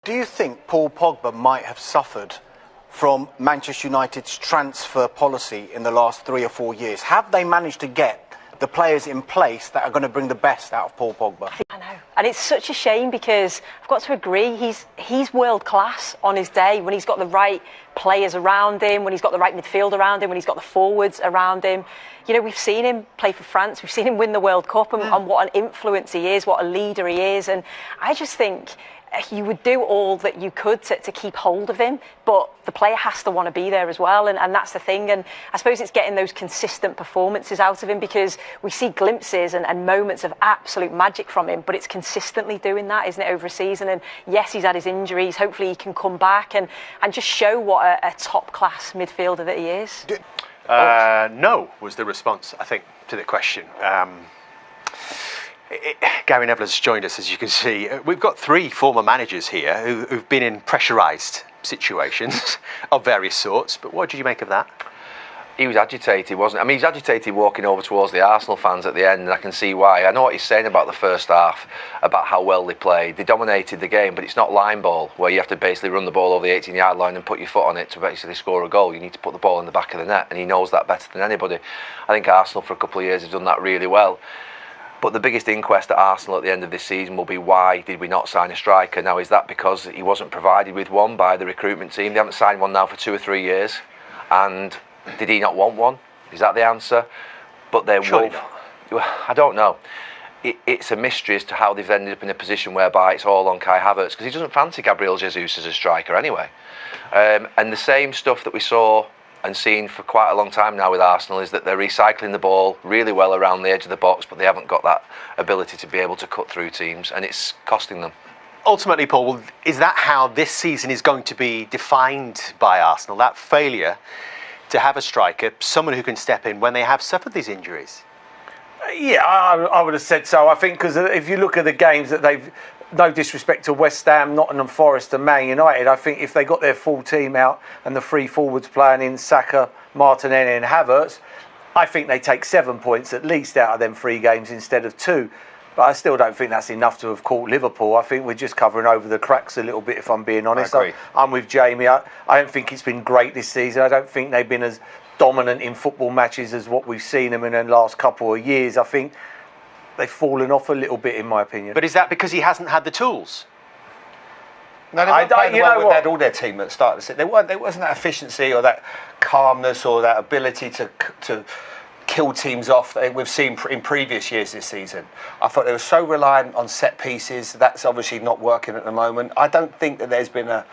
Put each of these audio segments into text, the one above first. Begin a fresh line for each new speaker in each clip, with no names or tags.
Do you think Paul Pogba might have suffered from Manchester United's transfer policy in the last 3 or 4 years? Have they managed to get the players in place that are going to bring the best out of Paul Pogba?
I know, and it's such a shame because I've got to agree, he's world class on his day when he's got the right players around him, when he's got the right midfield around him, when he's got the forwards around him. You know, we've seen him play for France, we've seen him win the World Cup, and what an influence he is, what a leader he is, and I just think you would do all that you could to keep hold of him, but the player has to want to be there as well, and that's the thing. And I suppose it's getting those consistent performances out of him, because we see glimpses and moments of absolute magic from him, but it's consistently doing that, isn't it, over a season? And yes, he's had his injuries, hopefully he can come back and just show what a top-class midfielder that he is.
No was the response, I think, to the question. Gary Neville has joined us, as you can see. We've got 3 former managers here who've been in pressurised situations of various sorts, but what did you make of that?
He was agitated, wasn't he? I mean, he's agitated walking over towards the Arsenal fans at the end, and I can see why. I know what he's saying about the first half, about how well they played. They dominated the game, but it's not line ball, where you have to basically run the ball over the 18-yard line and put your foot on it to basically score a goal. You need to put the ball in the back of the net, and he knows that better than anybody. I think Arsenal, for a couple of years, have done that really well. But the biggest inquest at Arsenal at the end of this season will be, why did we not sign a striker? Now, is that because he wasn't provided with one by the recruitment team? They haven't signed one now for 2 or 3 years. And did he not want one? Is that the answer? But they're I don't know. It's a mystery as to how they've ended up in a position whereby it's all on Kai Havertz, because he doesn't fancy Gabriel Jesus as a striker anyway. And the same stuff that we saw and seen for quite a long time now with Arsenal is that they're recycling the ball really well around the edge of the box, but they haven't got that ability to be able to cut through teams, and it's costing them.
Ultimately, Paul, is that how this season is going to be defined by Arsenal? That failure to have a striker, someone who can step in when they have suffered these injuries?
Yeah, I would have said so. I think because if you look at the games that they've, no disrespect to West Ham, Nottingham Forest and Man United, I think if they got their full team out and the 3 forwards playing in Saka, Martinelli and Havertz, I think they take 7 points at least out of them 3 games instead of 2. But I still don't think that's enough to have caught Liverpool. I think we're just covering over the cracks a little bit, if I'm being honest. I'm with Jamie. I don't think it's been great this season. I don't think they've been as dominant in football matches as what we've seen them in the last couple of years. I think they've fallen off a little bit, in my opinion.
But is that because he hasn't had the tools?
No, they weren't playing the way they had all their team at the start of the season. There wasn't that efficiency or that calmness or that ability to kill teams off that we've seen in previous years this season. I thought they were so reliant on set pieces. That's obviously not working at the moment. I don't think that there's been a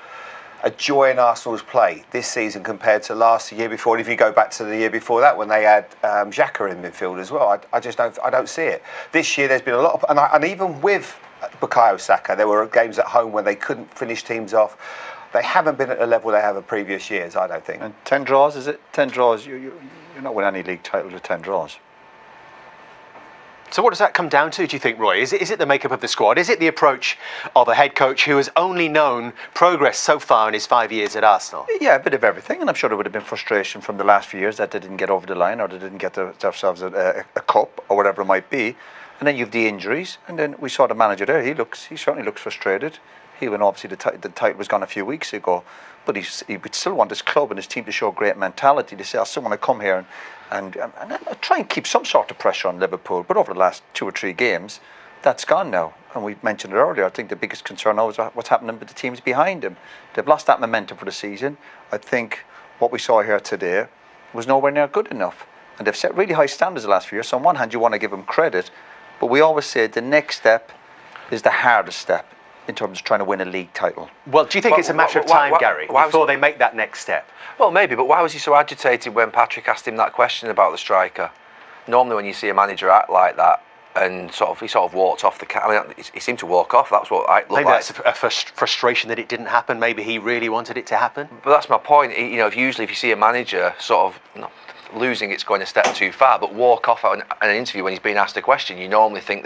joy in Arsenal's play this season compared to last year before. And if you go back to the year before that, when they had Xhaka in midfield as well, I just don't see it. This year there's been a lot of, and even with Bukayo Saka, there were games at home when they couldn't finish teams off. They haven't been at the level they have in previous years, I don't think.
And 10 draws, is it? 10 draws, you're not winning any league title with 10 draws.
So what does that come down to, do you think, Roy? Is it the makeup of the squad? Is it the approach of a head coach who has only known progress so far in his 5 years at Arsenal?
Yeah, a bit of everything, and I'm sure there would have been frustration from the last few years that they didn't get over the line or they didn't get themselves a cup or whatever it might be. And then you have the injuries, and then we saw the manager there. He certainly looks frustrated. He, when obviously the title was gone a few weeks ago, but he would still want his club and his team to show great mentality. To say, I still want to come here and try and keep some sort of pressure on Liverpool. But over the last 2 or 3 games, that's gone now. And we mentioned it earlier. I think the biggest concern now is what's happening with the teams behind him. They've lost that momentum for the season. I think what we saw here today was nowhere near good enough. And they've set really high standards the last few years. So on one hand, you want to give them credit, but we always say the next step is the hardest step in terms of trying to win a league title.
Well, do you think it's a matter of time, Gary, before they make that next step?
Well, maybe, but why was he so agitated when Patrick asked him that question about the striker? Normally when you see a manager act like that and he sort of walked off he seemed to walk off. That's what I looked like.
Maybe that's a frustration that it didn't happen. Maybe he really wanted it to happen.
But that's my point. Usually if you see a manager sort of losing, it's going a step too far, but walk off at an interview when he's being asked a question, you normally think